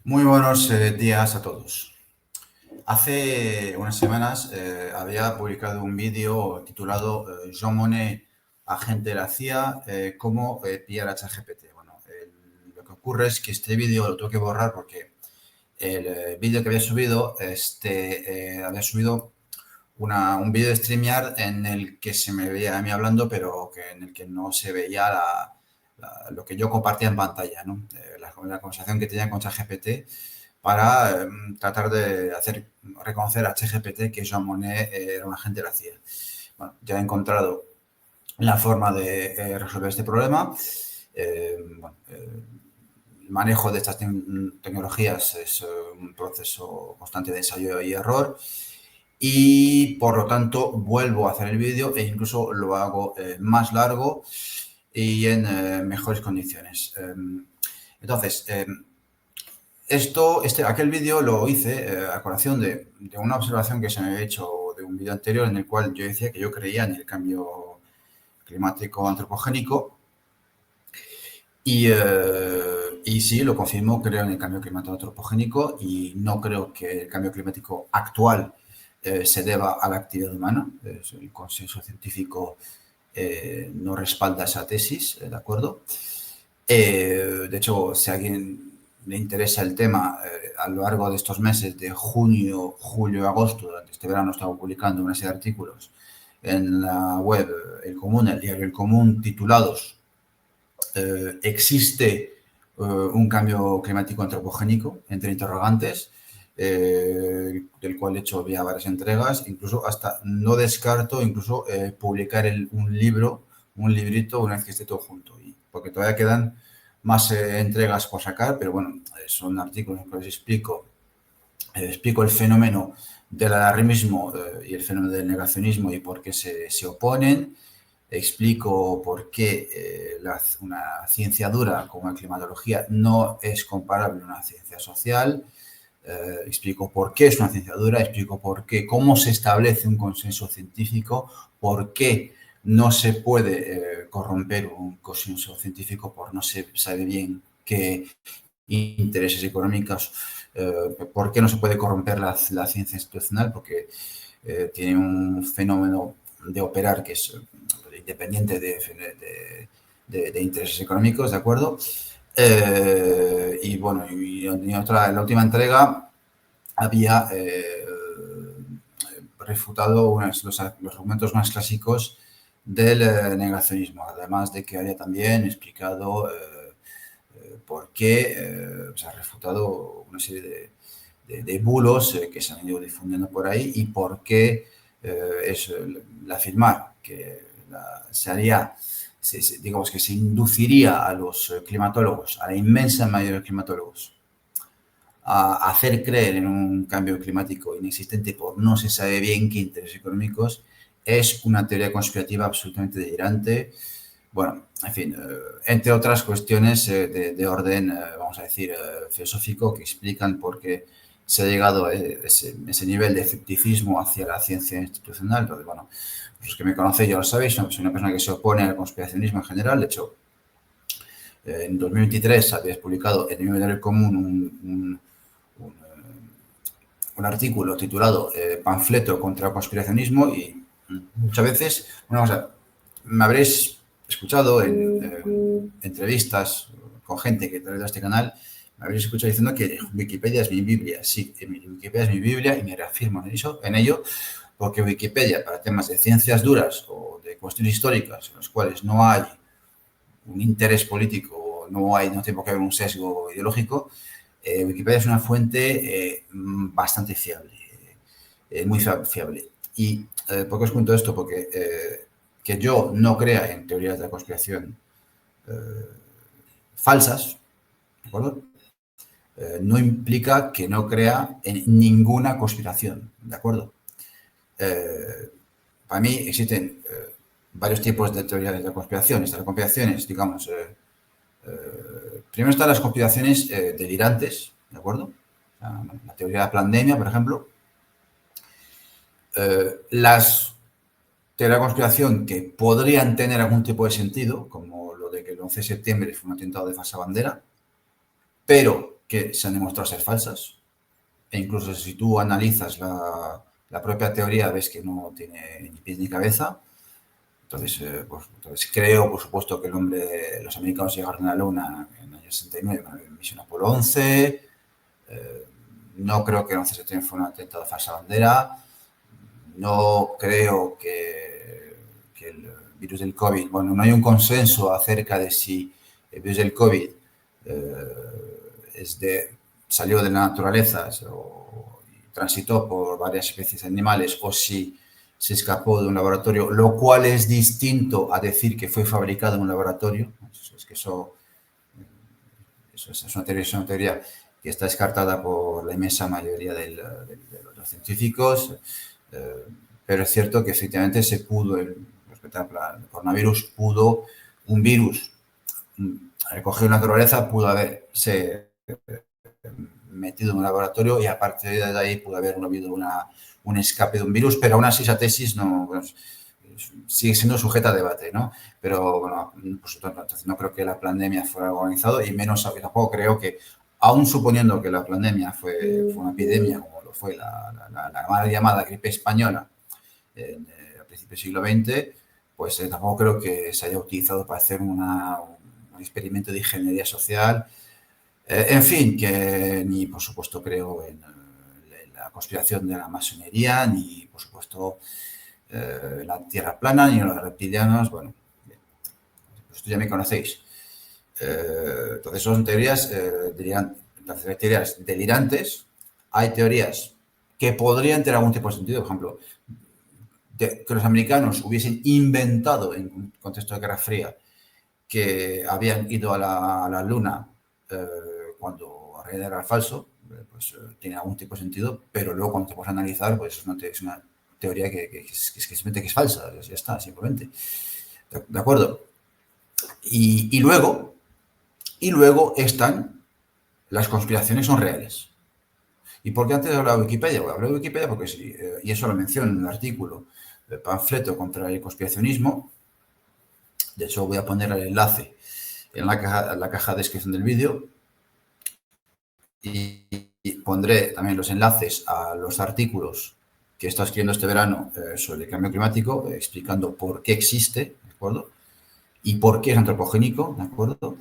Muy buenos días a todos. Hace unas semanas había publicado un vídeo titulado Jean Monnet, agente de la CIA, cómo pillar a ChatGPT. Bueno, lo que ocurre es que este vídeo lo tengo que borrar porque el vídeo que había subido, había subido un vídeo de StreamYard en el que se me veía a mí hablando, pero en el que no se veía lo que yo compartía en pantalla, ¿no? La conversación que tenía con ChatGPT para tratar de reconocer a ChatGPT que Jean Monnet era un agente de la CIA. Bueno, ya he encontrado la forma de resolver este problema. El manejo de estas tecnologías es un proceso constante de ensayo y error y por lo tanto vuelvo a hacer el vídeo e incluso lo hago más largo y en mejores condiciones. Entonces, aquel vídeo lo hice a colación de una observación que se me había hecho de un vídeo anterior en el cual yo decía que yo creía en el cambio climático antropogénico y sí, lo confirmo, creo en el cambio climático antropogénico y no creo que el cambio climático actual se deba a la actividad humana. El consenso científico no respalda esa tesis, ¿de acuerdo? De hecho, si a alguien le interesa el tema, a lo largo de estos meses de junio, julio, agosto, durante este verano he estado publicando una serie de artículos en la web El Común, el diario El Común, titulados ¿existe un cambio climático antropogénico? Entre interrogantes, del cual he hecho ya varias entregas, incluso hasta no descarto incluso publicar un librito una vez que esté todo junto, porque todavía quedan más entregas por sacar, pero bueno, son artículos en los que les explico el fenómeno del alarmismo y el fenómeno del negacionismo y por qué se oponen. Explico por qué una ciencia dura como la climatología no es comparable a una ciencia social. Explico por qué es una ciencia dura, explico cómo se establece un consenso científico, por qué no se puede corromper un consenso científico por no se sabe bien qué intereses económicos, por qué no se puede corromper la ciencia institucional, porque tiene un fenómeno de operar que es independiente de intereses económicos, ¿de acuerdo? Y bueno, en la última entrega había refutado los argumentos más clásicos del negacionismo, además de que había también explicado por qué se ha refutado una serie de bulos que se han ido difundiendo por ahí y por qué es el afirmar que digamos que se induciría a los climatólogos, a la inmensa mayoría de climatólogos, a hacer creer en un cambio climático inexistente por no se sabe bien qué intereses económicos, es una teoría conspirativa absolutamente delirante. Bueno, en fin, entre otras cuestiones de orden, vamos a decir, filosófico, que explican por qué se ha llegado a ese nivel de escepticismo hacia la ciencia institucional. Entonces, bueno, los que me conocéis ya lo sabéis, soy una persona que se opone al conspiracionismo en general. De hecho, en 2023 habéis publicado en el Diario Común un artículo titulado Panfleto contra el conspiracionismo y muchas veces, una cosa, me habréis escuchado en entrevistas con gente que trae de este canal, me habréis escuchado diciendo que Wikipedia es mi Biblia. Sí, Wikipedia es mi Biblia y me reafirmo en ello, porque Wikipedia para temas de ciencias duras o de cuestiones históricas en los cuales no hay un interés político, no tiene por qué haber un sesgo ideológico, Wikipedia es una fuente bastante fiable, muy fiable. ¿Y por qué os cuento esto? Porque que yo no crea en teorías de la conspiración falsas, ¿de acuerdo? No implica que no crea en ninguna conspiración, ¿de acuerdo? Para mí existen varios tipos de teorías de la conspiración. Estas conspiraciones, digamos, primero están las conspiraciones delirantes, ¿de acuerdo? La teoría de la pandemia, por ejemplo. Las teorías de conspiración que podrían tener algún tipo de sentido, como lo de que el 11 de septiembre fue un atentado de falsa bandera, pero que se han demostrado ser falsas. E incluso si tú analizas la propia teoría, ves que no tiene ni pies ni cabeza. Entonces, entonces creo, por supuesto, que los americanos llegaron a la Luna en el año 69 con la misión Apolo 11. No creo que el 11 de septiembre fue un atentado de falsa bandera. No creo que el virus del COVID, bueno, no hay un consenso acerca de si el virus del COVID salió de la naturaleza o transitó por varias especies de animales o si se escapó de un laboratorio, lo cual es distinto a decir que fue fabricado en un laboratorio. Eso es una teoría que está descartada por la inmensa mayoría de los científicos, pero es cierto que efectivamente se pudo, respecto al coronavirus, un virus recogido en la naturaleza, pudo haberse metido en un laboratorio y a partir de ahí pudo haber habido un escape de un virus, pero aún así esa tesis no, bueno, sigue siendo sujeta a debate, ¿no? Pero, bueno, pues, entonces no creo que la pandemia fuera organizado y menos, tampoco creo que, aún suponiendo que la pandemia fue una epidemia, como lo fue la mal llamada gripe española a principios del siglo XX, pues tampoco creo que se haya utilizado para hacer un experimento de ingeniería social. En fin, que ni por supuesto creo en la conspiración de la masonería, ni por supuesto la tierra plana, ni los reptilianos. Bueno, bien, pues esto ya me conocéis. Entonces son teorías, hay teorías delirantes, hay teorías que podrían tener algún tipo de sentido. Por ejemplo, que los americanos hubiesen inventado en un contexto de Guerra Fría que habían ido a la Luna cuando en realidad era falso, pues tiene algún tipo de sentido, pero luego cuando te puedes analizar, pues es una teoría que es falsa, ya está, simplemente. ¿De acuerdo? Y luego están las conspiraciones son reales. ¿Y por qué antes hablaba de Wikipedia? Bueno, hablo de Wikipedia porque sí, y eso lo menciono en el artículo, el panfleto contra el conspiracionismo. De hecho, voy a poner el enlace en la caja de descripción del vídeo y pondré también los enlaces a los artículos que he estado escribiendo este verano sobre el cambio climático, explicando por qué existe, ¿de acuerdo? Y por qué es antropogénico, ¿de acuerdo?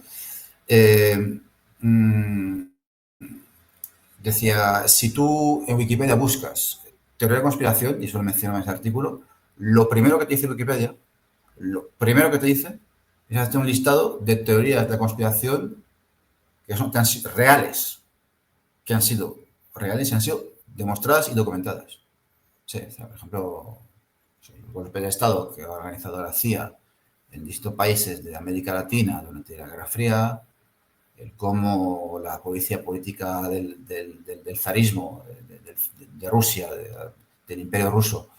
Decía, si tú en Wikipedia buscas teoría de conspiración, y eso lo mencionaba en ese artículo, lo primero que te dice Wikipedia, lo primero que te dice es hacer un listado de teorías de conspiración que han sido reales, que han sido reales y han sido demostradas y documentadas. Sí, o sea, por ejemplo, el golpe de Estado que ha organizado la CIA en distintos países de América Latina durante la Guerra Fría, el cómo la policía política del zarismo de Rusia, del imperio ruso,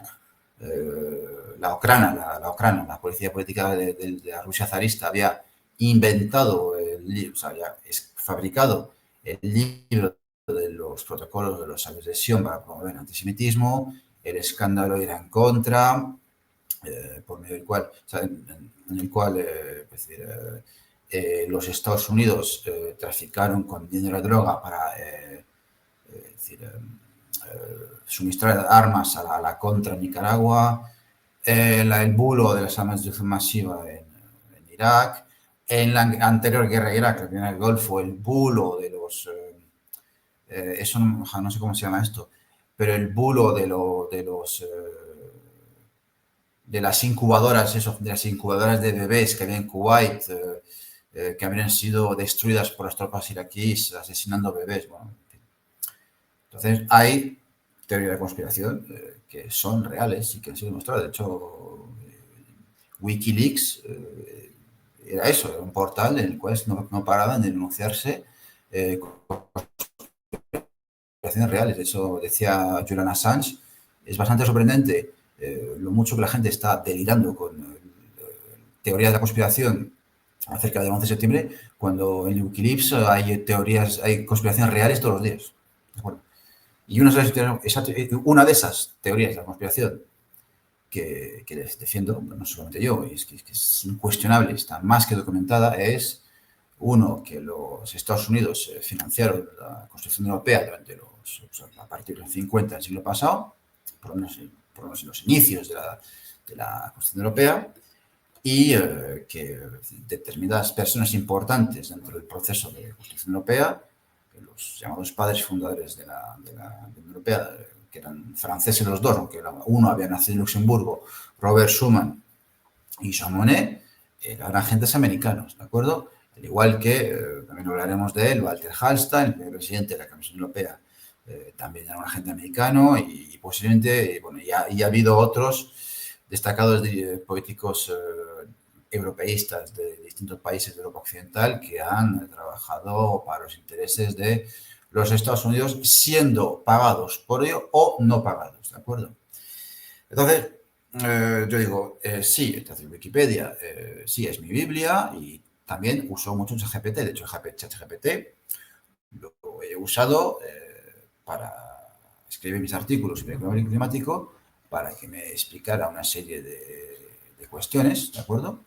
la Ucrania, la policía política de la Rusia zarista había inventado, o sea, había fabricado el libro de los protocolos de los sabios de Sion para promover el antisemitismo, el escándalo era en contra, por medio del cual, o sea, en el cual es decir, los Estados Unidos traficaron con dinero de droga para suministrar armas a la contra Nicaragua, el bulo de las armas de destrucción masiva en Irak, en la anterior guerra de Irak, la guerra del Golfo, el bulo de los... eso no sé cómo se llama esto, pero el bulo de las incubadoras, de las incubadoras de bebés que había en Kuwait, que habrían sido destruidas por las tropas iraquíes asesinando bebés. Bueno, en fin. Entonces, hay teorías de conspiración que son reales y que han sido demostradas. De hecho, Wikileaks era eso, era un portal en el cual no paraban de denunciarse conspiraciones reales. De hecho, decía Julian Assange, es bastante sorprendente lo mucho que la gente está delirando con teorías de la conspiración acerca del 11 de septiembre, cuando en Wikileaks hay conspiraciones reales todos los días. ¿De acuerdo? Y una de esas teorías de la conspiración que defiendo, no solamente yo, es que es incuestionable, está más que documentada, es Uno, que los Estados Unidos financiaron la construcción europea a partir de los 50 del siglo pasado, por lo menos en los inicios de la construcción europea, y que determinadas personas importantes dentro del proceso de construcción europea, los llamados padres fundadores de la Unión Europea, que eran franceses los dos, aunque uno había nacido en Luxemburgo, Robert Schuman y Jean Monnet, eran agentes americanos, ¿de acuerdo? Al igual que, también hablaremos de él, Walter Hallstein, el primer presidente de la Comisión Europea, también era un agente americano y posiblemente, bueno, ya ha habido otros destacados políticos europeístas de distintos países de Europa Occidental que han trabajado para los intereses de los Estados Unidos, siendo pagados por ello o no pagados, ¿de acuerdo? Entonces, yo digo, sí, entonces Wikipedia sí es mi Biblia y también uso mucho ChatGPT. De hecho, ChatGPT lo he usado para escribir mis artículos sobre el cambio climático para que me explicara una serie de cuestiones, ¿de acuerdo?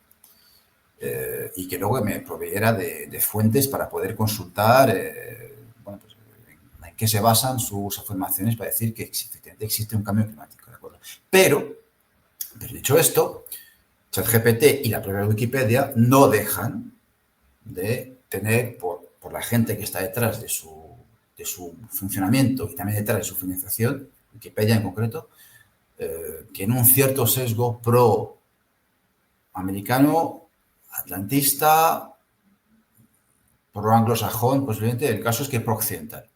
Y que luego me proveyera de fuentes para poder consultar bueno, pues, en qué se basan sus afirmaciones para decir que efectivamente existe un cambio climático, ¿de acuerdo? Pero dicho esto, ChatGPT y la propia Wikipedia no dejan de tener, por la gente que está detrás de su funcionamiento y también detrás de su financiación, Wikipedia en concreto, tiene un cierto sesgo pro-americano, atlantista, pro-anglosajón, posiblemente. El caso es que pro-occidental.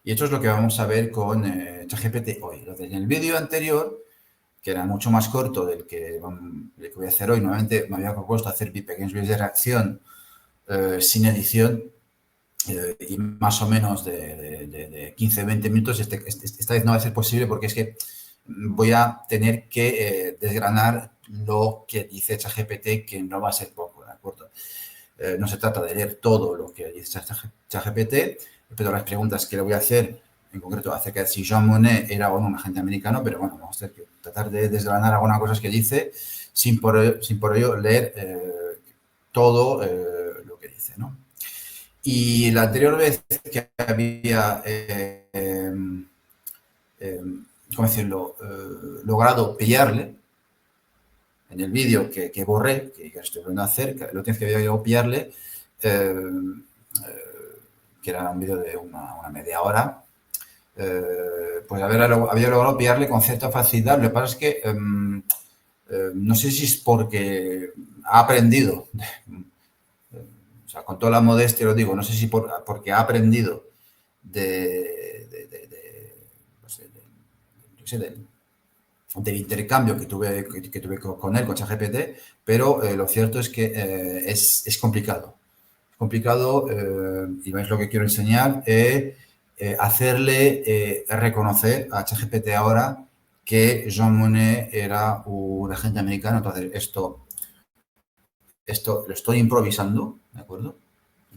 Y esto es lo que vamos a ver con ChatGPT hoy. Entonces, en el vídeo anterior, que era mucho más corto del que voy a hacer hoy, nuevamente me había propuesto hacer pequeños vídeos de reacción sin edición y más o menos de 15-20 minutos. Esta vez no va a ser posible porque es que voy a tener que desgranar lo que dice ChatGPT, que no va a ser poco, ¿de acuerdo? No se trata de leer todo lo que dice ChatGPT, pero las preguntas que le voy a hacer, en concreto acerca de si Jean Monnet era o no un agente americano, pero bueno, vamos a tratar de desgranar algunas cosas que dice sin por ello leer todo lo que dice, ¿no? Y la anterior vez que había ¿cómo decirlo? Logrado pillarle en el vídeo que borré, que estoy volviendo a hacer, lo que había llegado a pillarle, que era un vídeo de una media hora, pues había logrado pillarle con cierta facilidad. Lo que pasa es que no sé si es porque ha aprendido, o sea, con toda la modestia lo digo, no sé si porque ha aprendido del intercambio que tuve con él, con ChatGPT, pero lo cierto es que es complicado. Es complicado y es lo que quiero enseñar, hacerle reconocer a ChatGPT ahora que Jean Monnet era un agente americano. Entonces, esto lo estoy improvisando, ¿de acuerdo?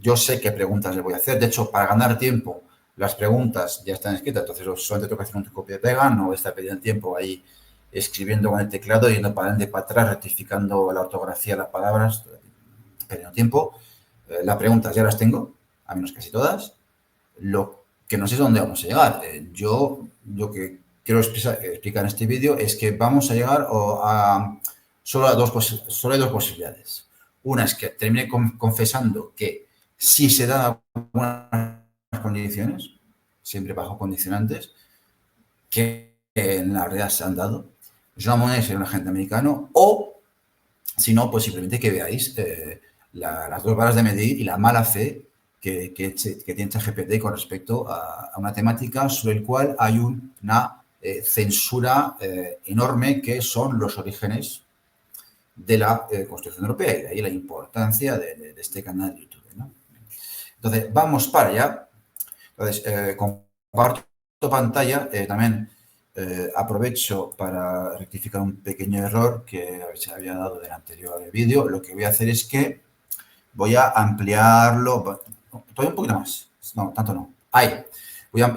Yo sé qué preguntas le voy a hacer. De hecho, para ganar tiempo, las preguntas ya están escritas, entonces solamente tengo que hacer un copia y pega, no voy a estar perdiendo tiempo ahí escribiendo con el teclado, yendo para adelante y para atrás, rectificando la ortografía de las palabras, perdiendo tiempo. Las preguntas ya las tengo, a menos casi todas. Lo que no sé es dónde vamos a llegar. Yo lo que quiero explicar en este vídeo es que vamos a llegar solo hay dos posibilidades. Una es que termine confesando que sí se dan algunas condiciones, siempre bajo condicionantes, que en la realidad se han dado. Jean Monnet es un agente americano, o si no, pues simplemente que veáis las dos varas de medir y la mala fe que tiene ChatGPT con respecto a una temática sobre la cual hay una censura enorme, que son los orígenes de la Constitución Europea, y de ahí la importancia de este canal de YouTube, ¿no? Entonces, vamos para allá. Entonces, comparto pantalla. También aprovecho para rectificar un pequeño error que se había dado del anterior vídeo. Lo que voy a hacer es que voy a ampliarlo, todavía un poquito más, no, tanto no. Ahí,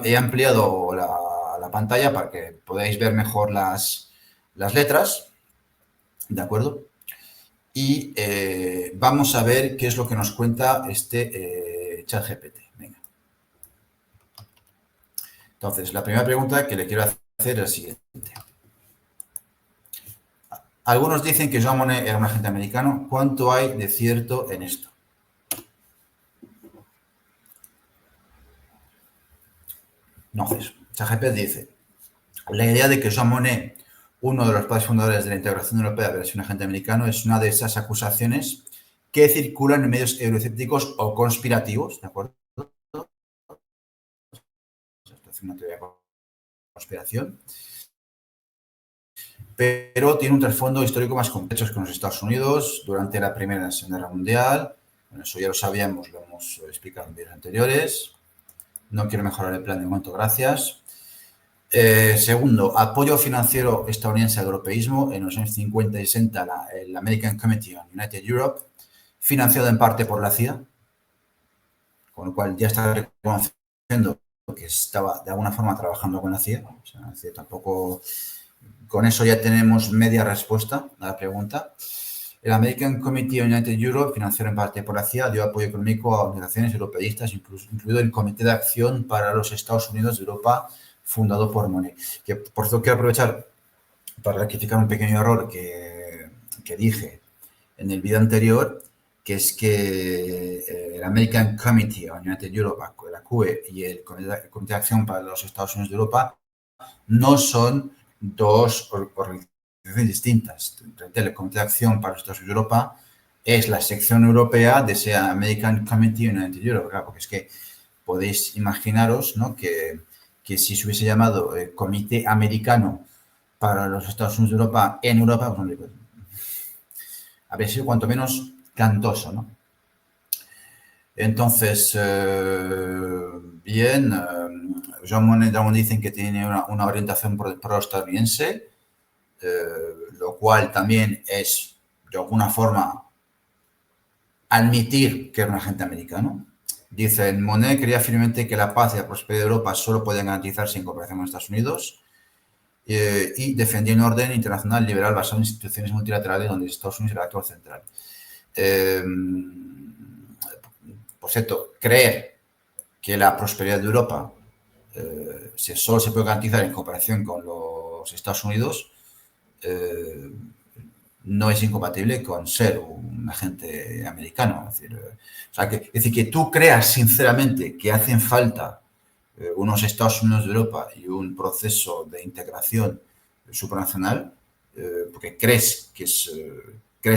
he ampliado la pantalla para que podáis ver mejor las letras, ¿de acuerdo? y vamos a ver qué es lo que nos cuenta este ChatGPT. Venga. Entonces, la primera pregunta que le quiero hacer es la siguiente. Algunos dicen que Jean Monnet era un agente americano. ¿Cuánto hay de cierto en esto? Entonces, ChatGPT dice, la idea de que Jean Monnet, uno de los padres fundadores de la integración europea, debe ser un agente americano, es una de esas acusaciones que circulan en medios euroescépticos o conspirativos, ¿de acuerdo? Esto es una teoría de conspiración, pero tiene un trasfondo histórico más complejo que los Estados Unidos durante la Primera Guerra Mundial. Bueno, eso ya lo sabíamos, lo hemos explicado en vídeos anteriores. No quiero mejorar el plan de momento, gracias. Segundo, apoyo financiero estadounidense al europeísmo. En los años 50 y 60, el American Committee on United Europe, financiado en parte por la CIA, con lo cual ya está reconociendo que estaba de alguna forma trabajando con la CIA. O sea, la CIA tampoco... Con eso ya tenemos media respuesta a la pregunta. El American Committee on United Europe, financiado en parte por la CIA, dio apoyo económico a organizaciones europeístas, incluido el Comité de Acción para los Estados Unidos de Europa, fundado por Monnet. Que, por eso quiero aprovechar para rectificar un pequeño error que dije en el vídeo anterior, que es que el American Committee on United Europe, la CUE, y el Comité de Acción para los Estados Unidos de Europa no son dos organizaciones distintas. El Comité de Acción para los Estados Unidos de Europa es la sección europea de ese American Committee on United Europe, claro, porque es que podéis imaginaros, ¿no?, que si se hubiese llamado Comité Americano para los Estados Unidos de Europa en Europa, pues, habría sido cuanto menos cantoso, ¿no? Entonces, bien, Jean Monnet dicen que tiene una orientación pro-estadounidense, lo cual también es, de alguna forma, admitir que era un agente americano. Dicen, Monnet creía firmemente que la paz y la prosperidad de Europa solo podían garantizarse en cooperación con Estados Unidos y defendía un orden internacional liberal basado en instituciones multilaterales donde Estados Unidos era el actor central. Por cierto, creer que la prosperidad de Europa solo se puede garantizar en cooperación con los Estados Unidos no es incompatible con ser un agente americano. Es decir, que tú creas sinceramente que hacen falta unos Estados Unidos de Europa y un proceso de integración supranacional, porque crees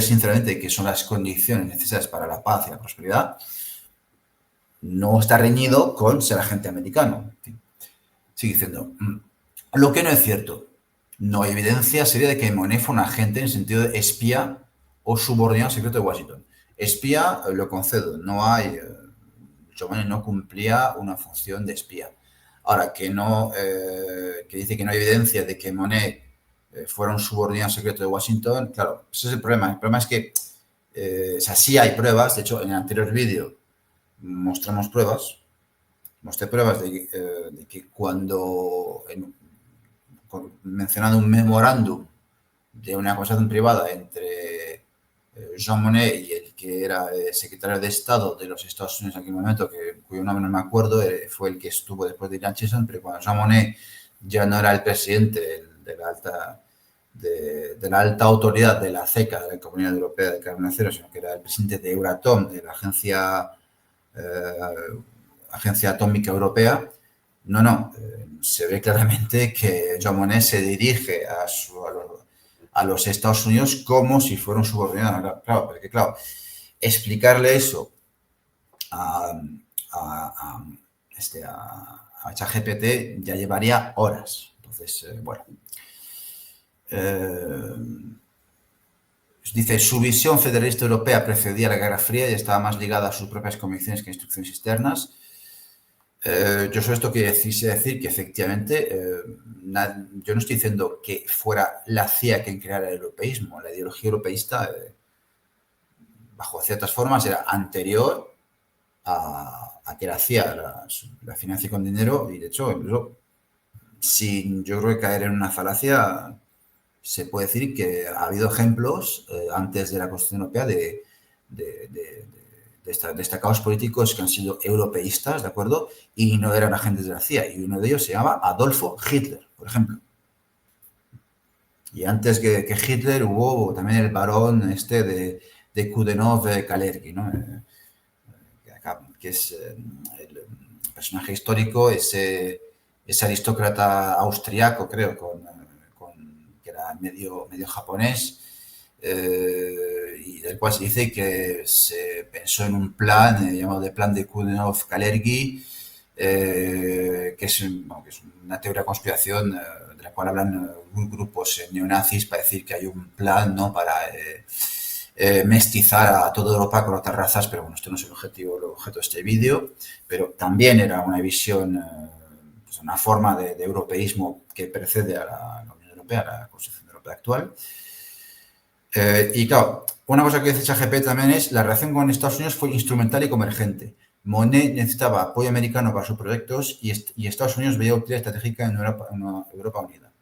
sinceramente que son las condiciones necesarias para la paz y la prosperidad, no está reñido con ser agente americano. Sigue diciendo, lo que no es cierto. No hay evidencia seria de que Monnet fue un agente en el sentido de espía o subordinado secreto de Washington. Espía, lo concedo, no hay... Monnet no cumplía una función de espía. Ahora, que dice que no hay evidencia de que Monnet fuera un subordinado secreto de Washington, claro, ese es el problema. El problema es que, sí hay pruebas. De hecho, en el anterior vídeo mostré pruebas de que cuando... mencionando un memorándum de una conversación privada entre Jean Monnet y el que era secretario de Estado de los Estados Unidos en aquel momento, cuyo nombre no me acuerdo, fue el que estuvo después de Irán Chisholm, pero cuando Jean Monnet ya no era el presidente de la alta autoridad de la CECA, de la Comunidad Europea de Carbón Cero, sino que era el presidente de Euratom, de la Agencia Atómica Europea. Se ve claramente que Jean Monnet se dirige a los Estados Unidos como si fuera un subordinado. Claro, porque explicarle eso a ChatGPT ya llevaría horas. Entonces, bueno. Dice, su visión federalista europea precedía la Guerra Fría y estaba más ligada a sus propias convicciones que a instrucciones externas. Yo sobre esto quise decir que efectivamente yo no estoy diciendo que fuera la CIA quien creara el europeísmo. La ideología europeísta, bajo ciertas formas, era anterior a que la CIA la financie con dinero y, de hecho, incluso yo creo que caer en una falacia se puede decir que ha habido ejemplos antes de la Constitución Europea de destacados políticos que han sido europeístas, ¿de acuerdo? Y no eran agentes de la CIA. Y uno de ellos se llama Adolfo Hitler, por ejemplo. Y antes que Hitler hubo también el barón de Kudenov-Kalergi, ¿no? Que es el personaje histórico, ese aristócrata austriaco, creo, que era medio japonés, y del cual se dice que se pensó en un plan llamado el plan de Kudenov-Kalergi, que es una teoría de conspiración de la cual hablan grupos neonazis para decir que hay un plan, ¿no?, para mestizar a toda Europa con otras razas, pero bueno, esto no es el objeto de este vídeo, pero también era una visión, pues una forma de europeísmo que precede a la Unión Europea, a la Constitución Europea actual. Y claro, una cosa que dice ChatGPT también es la relación con Estados Unidos fue instrumental y convergente. Monet necesitaba apoyo americano para sus proyectos y Estados Unidos veía utilidad estratégica en una Europa unida.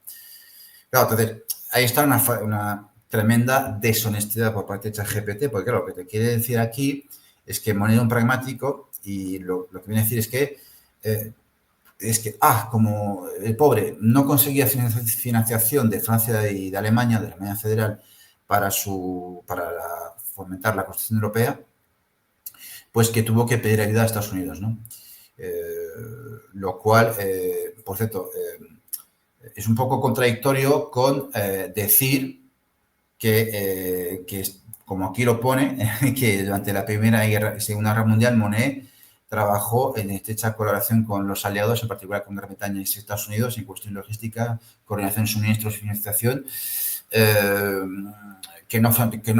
Claro, entonces, ahí está una tremenda deshonestidad por parte de ChatGPT, porque claro, lo que te quiere decir aquí es que Monet era un pragmático y lo que viene a decir es que, como el pobre no conseguía financiación de Francia y de Alemania, de la Alemania Federal, para fomentar la Constitución Europea, pues que tuvo que pedir ayuda a Estados Unidos, ¿no? Lo cual, por cierto, es un poco contradictorio con decir que, como aquí lo pone, que durante la Primera y Segunda Guerra Mundial Monet trabajó en estrecha colaboración con los aliados, en particular con Gran Bretaña y Estados Unidos, en cuestión logística, coordinación de suministros y financiación, que no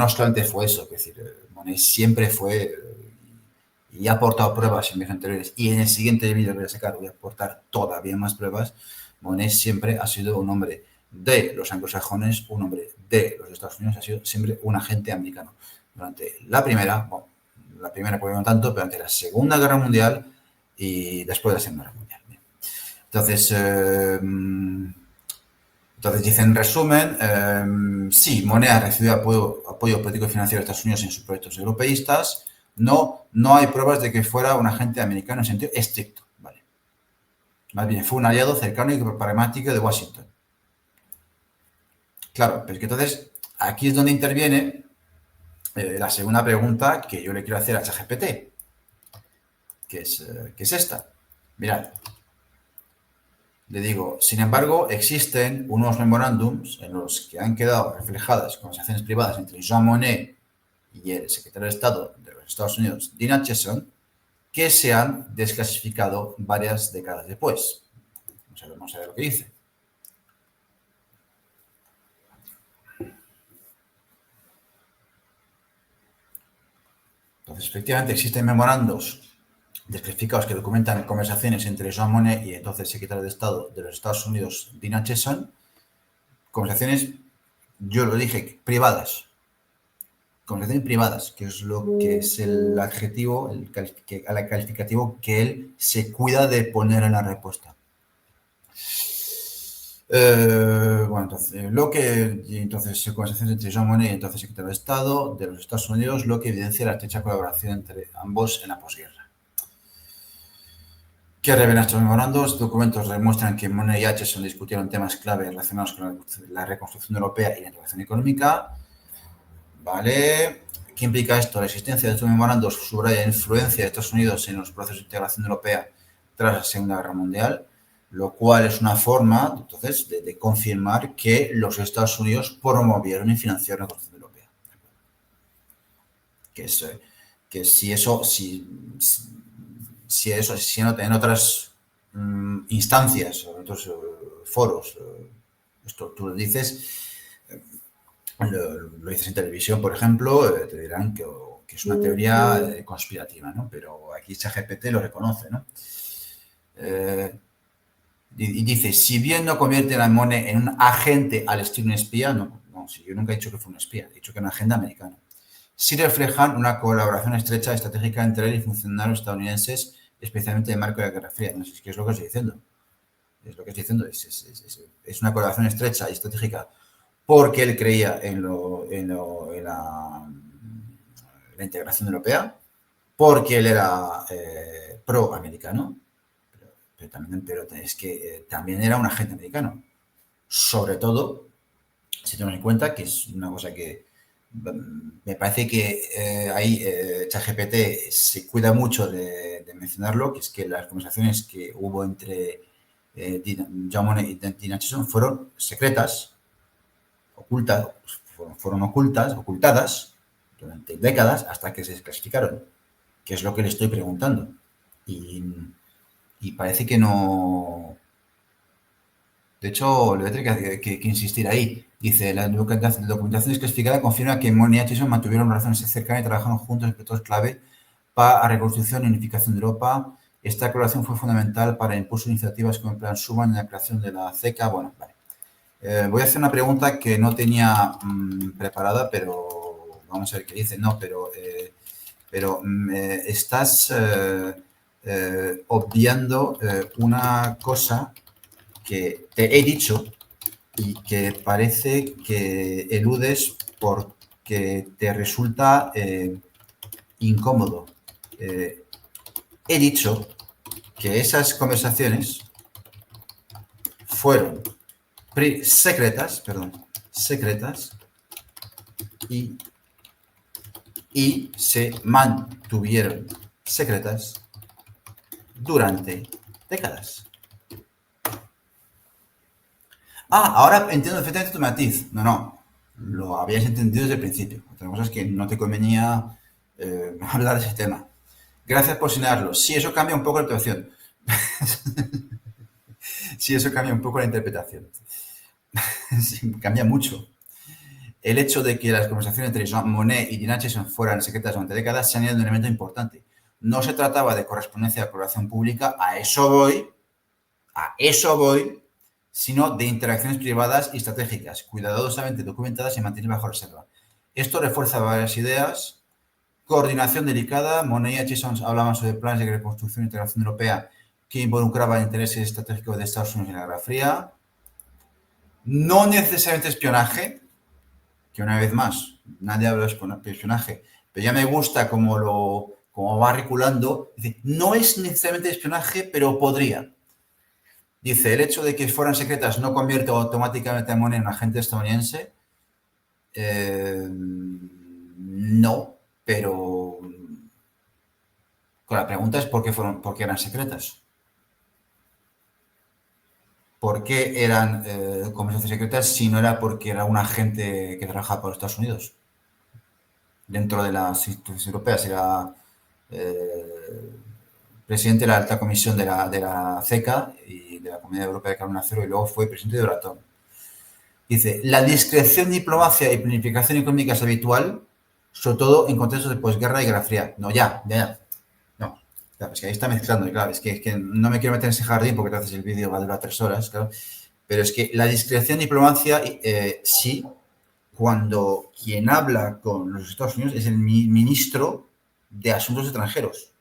solamente fue eso, es decir, Monet siempre fue y ha aportado pruebas en vídeos anteriores, y en el siguiente vídeo que voy a sacar voy a aportar todavía más pruebas. Monet siempre ha sido un hombre de los anglosajones, un hombre de los Estados Unidos, ha sido siempre un agente americano. Durante la primera porque no tanto, pero durante la Segunda Guerra Mundial y después de la Segunda Guerra Mundial. Entonces dice en resumen, sí, Monet ha recibido apoyo político y financiero de Estados Unidos en sus proyectos europeístas. No hay pruebas de que fuera un agente americano en sentido estricto. ¿Vale? Más bien, fue un aliado cercano y pragmático de Washington. Claro, pero es que entonces aquí es donde interviene la segunda pregunta que yo le quiero hacer a ChatGPT, que es esta. Mirad, le digo, sin embargo, existen unos memorándums en los que han quedado reflejadas conversaciones privadas entre Jean Monnet y el secretario de Estado de los Estados Unidos, Dean Acheson, que se han desclasificado varias décadas después. Vamos a ver lo que dice. Entonces, efectivamente, existen memorandos desclasificados que documentan conversaciones entre Jean Monnet y entonces secretario de Estado de los Estados Unidos, Dean Acheson. Conversaciones, yo lo dije, privadas. Conversaciones privadas, que es lo que es el adjetivo, el calificativo que él se cuida de poner en la respuesta. Entonces, conversaciones entre Jean Monnet y entonces secretario de Estado de los Estados Unidos, lo que evidencia la estrecha colaboración entre ambos en la posguerra. ¿Qué revelan estos memorandos? Documentos demuestran que Monnet y Acheson discutieron temas clave relacionados con la reconstrucción europea y la integración económica. ¿Vale? ¿Qué implica esto? La existencia de estos memorandos subraya la influencia de Estados Unidos en los procesos de integración europea tras la Segunda Guerra Mundial, lo cual es una forma, entonces, de confirmar que los Estados Unidos promovieron y financiaron la construcción europea. Que si en otras instancias o en otros foros, esto tú lo dices, lo dices en televisión, por ejemplo, te dirán que es una teoría conspirativa, ¿no? Pero aquí ChatGPT lo reconoce, ¿no? Y dice, si bien no convierte a Monet en un agente al estilo un espía, no, si yo nunca he dicho que fue un espía, he dicho que era un agente americano. Sí reflejan una colaboración estrecha estratégica entre él y funcionarios estadounidenses, especialmente en el marco de la Guerra Fría. No sé qué es lo que estoy diciendo. Es lo que estoy diciendo, es una colaboración estrecha y estratégica porque él creía en la integración europea, porque él era pro-americano, pero es que también era un agente americano. Sobre todo, si tenemos en cuenta que es una cosa que me parece que ahí ChatGPT se cuida mucho de mencionarlo, que es que las conversaciones que hubo entre John Monnet y Tina Hutchison fueron secretas, ocultas, fueron ocultadas durante décadas hasta que se desclasificaron, que es lo que le estoy preguntando. Y parece que no. De hecho, le voy a tener que insistir ahí. Dice, la documentación desclasificada confirma que Monnet y Hutchison mantuvieron relaciones cercanas y trabajaron juntos en proyectos clave para la reconstrucción y unificación de Europa. Esta colaboración fue fundamental para el impulso de iniciativas como el Plan Schuman y la creación de la CECA. Bueno, vale. Voy a hacer una pregunta que no tenía preparada, pero vamos a ver qué dice. No, pero estás obviando una cosa que te he dicho y que parece que eludes porque te resulta incómodo. He dicho que esas conversaciones fueron secretas y se mantuvieron secretas durante décadas. Ahora entiendo perfectamente tu matiz. No, lo habías entendido desde el principio. Otra cosa es que no te convenía hablar de ese tema. Gracias por señalarlo. Sí, eso cambia un poco la interpretación. Sí, eso cambia un poco la interpretación. Sí, cambia mucho. El hecho de que las conversaciones entre Jean Monnet y Tina Hutchison fueran secretas durante décadas se añade un elemento importante. No se trataba de correspondencia de colaboración pública, a eso voy, sino de interacciones privadas y estratégicas, cuidadosamente documentadas y mantenidas bajo reserva. Esto refuerza varias ideas. Coordinación delicada. Monnet y Hutchison hablaban sobre planes de reconstrucción e integración europea que involucraban intereses estratégicos de Estados Unidos en la Guerra Fría. No necesariamente espionaje, que una vez más, nadie habla de espionaje, pero ya me gusta como va reculando. Dice, no es necesariamente espionaje, pero podría. Dice, el hecho de que fueran secretas no convierte automáticamente a Monnet en un agente estadounidense. No, pero la pregunta es por qué eran secretas. ¿Por qué eran conversaciones secretas si no era porque era un agente que trabajaba para los Estados Unidos? Dentro de las instituciones europeas era presidente de la alta comisión de la CECA y de la Comunidad Europea de Carbono Cero y luego fue presidente de Euratom. Dice, la discreción, diplomacia y planificación económica es habitual, sobre todo en contextos de posguerra y Guerra Fría. No, ya. No, claro, es que ahí está mezclando. Y claro, es que no me quiero meter en ese jardín porque entonces el vídeo va a durar 3 horas, claro. Pero es que la discreción, diplomacia, sí, cuando quien habla con los Estados Unidos es el ministro de Asuntos Extranjeros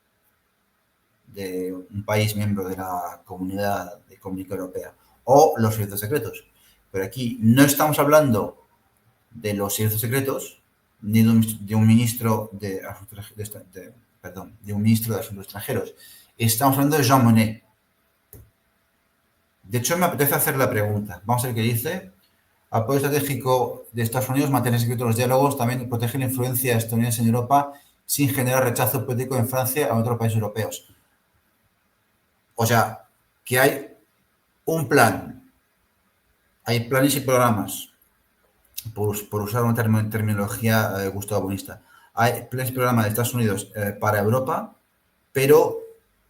de un país miembro de la Comunidad Económica Europea o los servicios secretos. Pero aquí no estamos hablando de los servicios secretos ni de un ministro de Asuntos Extranjeros. Estamos hablando de Jean Monnet. De hecho, me apetece hacer la pregunta. Vamos a ver qué dice. Apoyo estratégico de Estados Unidos, mantener secretos los diálogos, también proteger la influencia estadounidense en Europa sin generar rechazo político en Francia o en otros países europeos. O sea, que hay un plan, hay planes y programas, por usar una terminología gustavonista, hay planes y programas de Estados Unidos para Europa, pero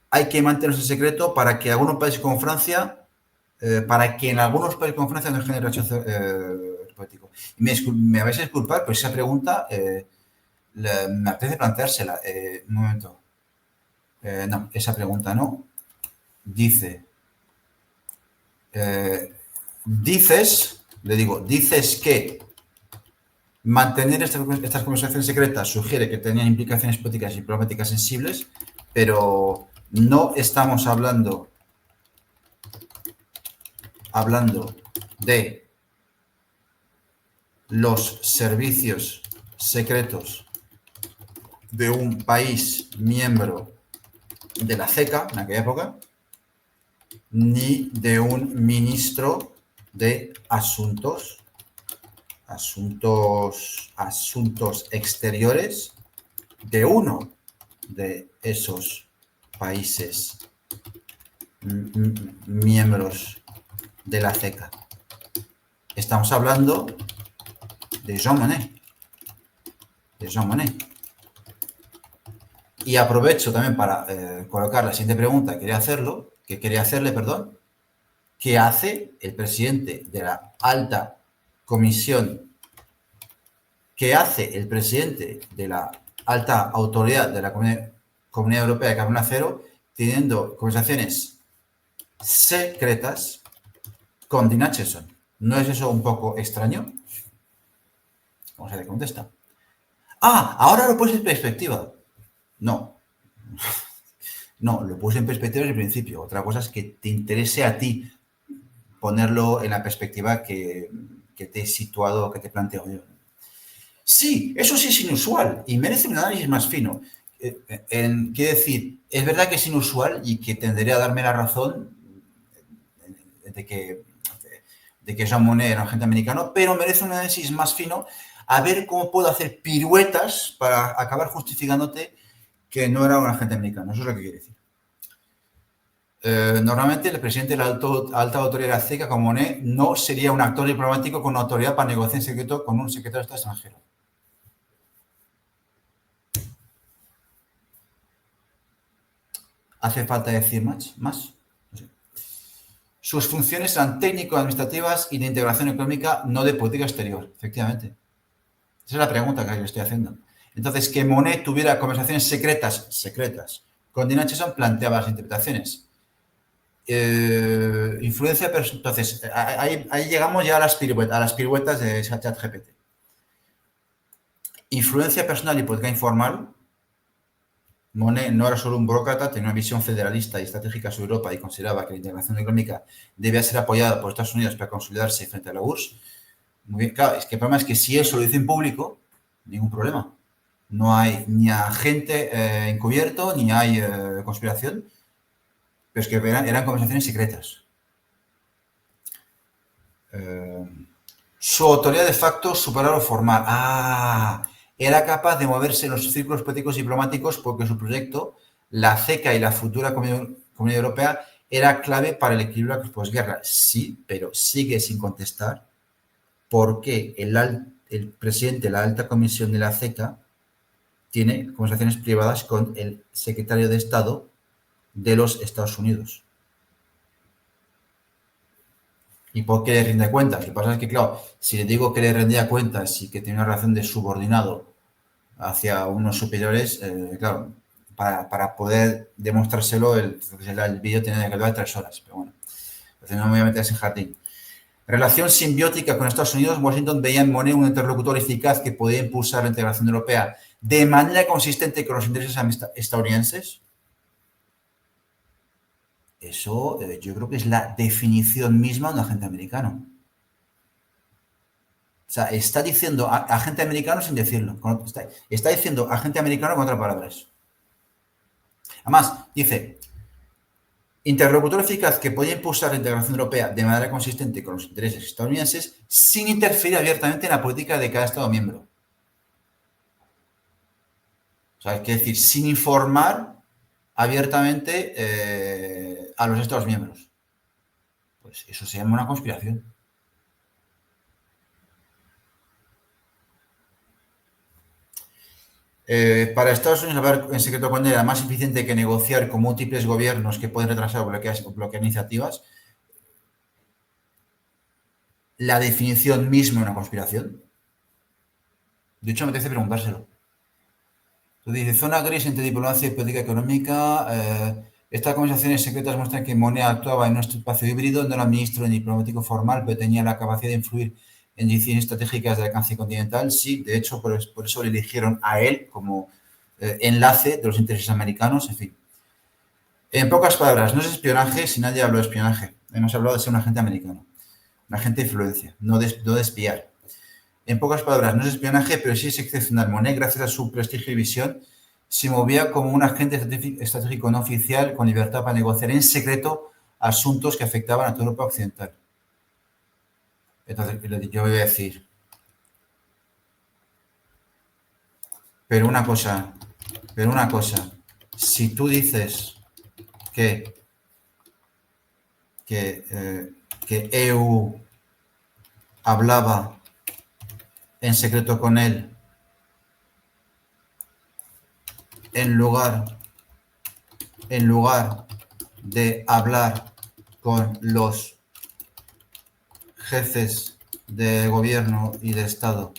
hay que mantenerse en secreto para que algunos países como Francia, para que en algunos países como Francia no genere rechazo político. Me vais a disculpar, pero esa pregunta me apetece planteársela. Un momento. No, esa pregunta no. Dice, dices que mantener estas conversaciones secretas sugiere que tenían implicaciones políticas y diplomáticas sensibles, pero no estamos hablando de los servicios secretos de un país miembro de la CECA en aquella época, ni de un ministro de asuntos exteriores de uno de esos países miembros de la CECA. Estamos hablando de Jean Monnet. Y aprovecho también para colocar la siguiente pregunta que quería hacerle, ¿qué hace el presidente de la alta comisión? ¿Qué hace el presidente de la alta autoridad de la Comunidad Europea de Carbono Cero teniendo conversaciones secretas con Dean Acheson? ¿No es eso un poco extraño? Vamos a ver qué contesta. Ahora lo pones en perspectiva. No, lo puse en perspectiva desde el principio. Otra cosa es que te interese a ti ponerlo en la perspectiva que te he situado, que te planteo yo. Sí, eso sí es inusual y merece un análisis más fino. Quiero decir, es verdad que es inusual y que tendría a darme la razón de que Jean Monnet era un agente americano, pero merece un análisis más fino a ver cómo puedo hacer piruetas para acabar justificándote que no era un agente americano. Eso es lo que quiere decir. Normalmente el presidente de la alta autoridad de la CECA, como Monnet, no sería un actor diplomático con autoridad para negociar en secreto con un secretario de Estado extranjero. ¿Hace falta decir más? No sé. Sus funciones eran técnico-administrativas y de integración económica, no de política exterior. Efectivamente. Esa es la pregunta que yo estoy haciendo. Entonces, que Monnet tuviera conversaciones secretas con Dean Acheson planteaba las interpretaciones. Influencia, entonces, ahí llegamos ya a las piruetas de ChatGPT. Influencia personal y política informal. Monnet no era solo un burócrata, tenía una visión federalista y estratégica sobre Europa y consideraba que la integración económica debía ser apoyada por Estados Unidos para consolidarse frente a la URSS. Muy bien, claro, es que el problema es que si eso lo dice en público, ningún problema. No hay ni agente encubierto, ni hay conspiración, pero es que eran conversaciones secretas. Su autoridad de facto superaba lo formal. Era capaz de moverse en los círculos políticos y diplomáticos porque su proyecto, la CECA y la futura Comunidad Europea, era clave para el equilibrio de la posguerra. Sí, pero sigue sin contestar por qué el presidente de la alta comisión de la CECA tiene conversaciones privadas con el secretario de Estado de los Estados Unidos. ¿Y por qué le rinde cuentas? Lo que pasa es que, claro, si le digo que le rendía cuentas y que tiene una relación de subordinado hacia unos superiores, claro, para poder demostrárselo, el vídeo tiene que durar 3 horas. Pero bueno, entonces no me voy a meter en ese jardín. Relación simbiótica con Estados Unidos. Washington veía en Monnet un interlocutor eficaz que podía impulsar la integración europea de manera consistente con los intereses estadounidenses. Eso yo creo que es la definición misma de un agente americano. O sea, está diciendo agente americano sin decirlo. Está diciendo agente americano con otras palabras. Además, dice, interlocutor eficaz que podía impulsar la integración europea de manera consistente con los intereses estadounidenses sin interferir abiertamente en la política de cada Estado miembro. O sea, quiere decir, sin informar abiertamente a los Estados miembros. Pues eso se llama una conspiración. Para Estados Unidos, hablar en secreto con él era más eficiente que negociar con múltiples gobiernos que pueden retrasar o bloquear iniciativas. La definición misma de una conspiración. De hecho, me apetece preguntárselo. Entonces dice, zona gris entre diplomacia y política económica. Estas conversaciones secretas muestran que Monnet actuaba en un espacio híbrido, no era ministro ni diplomático formal, pero tenía la capacidad de influir en decisiones estratégicas de alcance continental. Sí, de hecho, por eso le eligieron a él como enlace de los intereses americanos, en fin. En pocas palabras, no es espionaje si nadie habló de espionaje. Hemos hablado de ser un agente americano, un agente de influencia, no de espiar. En pocas palabras, no es espionaje, pero sí es excepcional. Monet, gracias a su prestigio y visión, se movía como un agente estratégico no oficial con libertad para negociar en secreto asuntos que afectaban a toda Europa occidental. Entonces, yo voy a decir, pero una cosa, si tú dices que EU hablaba en secreto con él en lugar de hablar con los jefes de gobierno y de Estado